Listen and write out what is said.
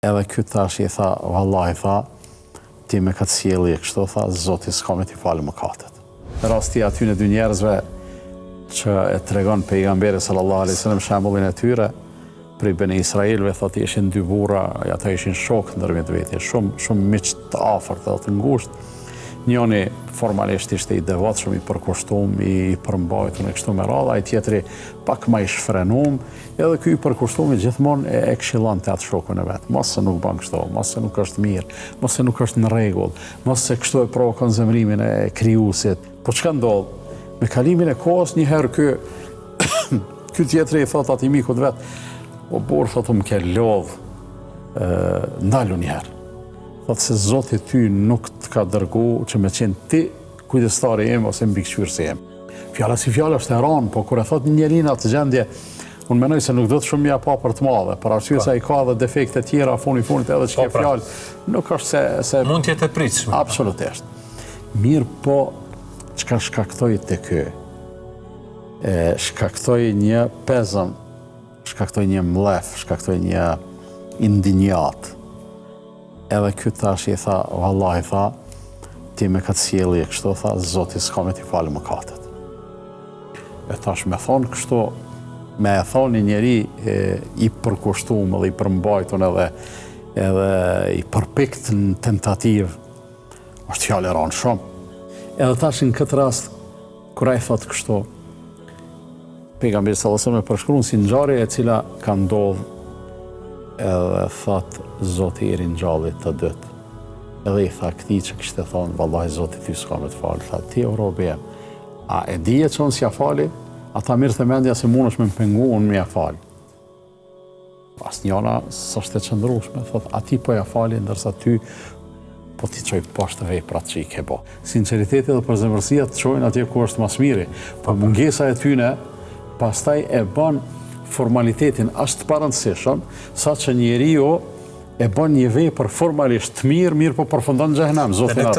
Edhe ky tash i tha, vallahi tha, ti me këtë sjellje kështu tha, Zoti s'ka me t'i falë mëkatet. Rasti aty në dy njerëzve që e tregon pejgamberi sallallahu alaihi wasallam shembullin e tyre, prej Bene Israelve, thotë ishin dy burra, ata ishin shok ndërmjet vete, shumë miq të afërt dhe të ngushtë. Njëri formalisht ishte i devotshëm, i përkushtuar, i përmbajtur e kështu me radhë, ai tjetri pak më i shfrenuar, edhe ky i përkushtuar gjithmonë e këshillonte atë shokun e vet. Mos se nuk bën kështu, mos se nuk është mirë, mos se nuk është në rregull, mos se kështu e provokon zemrimin e krijuesit. Po çka ndodh? Me kalimin e kohës një herë ky tjetri i thot atij mikut vet, o burr thotë më ke lodh, ndalu një herë. Thotë se Zoti ty nuk të ka dërgu që me qenë ti kujdestari im ose mbikëqyrësi im. Fjala si fjala është e rëndë, po kur e thot njeriu në atë gjendje, unë mendoj se nuk do të shumë mja pa për të madhe, për arsye se ai ka edhe defekte tjera funit edhe çka fjalë, nuk është se mund të jetë e pritshme. Absolutisht. Mirë, po çka shkaktoi te ky? Shkaktoi një pezëm, shkaktoi një mlef, shkaktoi një indinjat. Edhe ky tash i tha, vallahi tha, ti me këtë sjellje kështu tha, Zoti s'ka me t'i falë mëkatet. E tash me thonë kështu, me e thonë një njeri i përkushtuar dhe i përmbajtur edhe i përpikt në tentativë, është fjalë e rëndë shumë. Edhe tash në këtë rast, kur ai thotë kështu, pejgamberi sallallahu alajhi wasallam e përshkruan si ngjarje e cila ka ndodhur, edhe thot Zoti i ringjallit të dytë. Edhe i tha këtij që kishte thonë, vallahi Zoti ty s'ka me të falë. Tha, ti o robi jam, a e dije që unë s'ja fali? Ata mirë të mendja se mundesh me më pengu, unë m'ja fali. Asnjëna s'është e qëndrueshme, thot, a ti po ja fali, ndërsa ty po ti çoj poshtë veprat që i ke bë. Sinqeriteti dhe përzemërsia të çojnë atje ku është më miri, po mungesa e tyne pastaj e bën formalitetin ashtë parëndësishëm, sa që njeriu e bën një vepër formalisht të mirë, po përfundon në xhehenem, Zoti na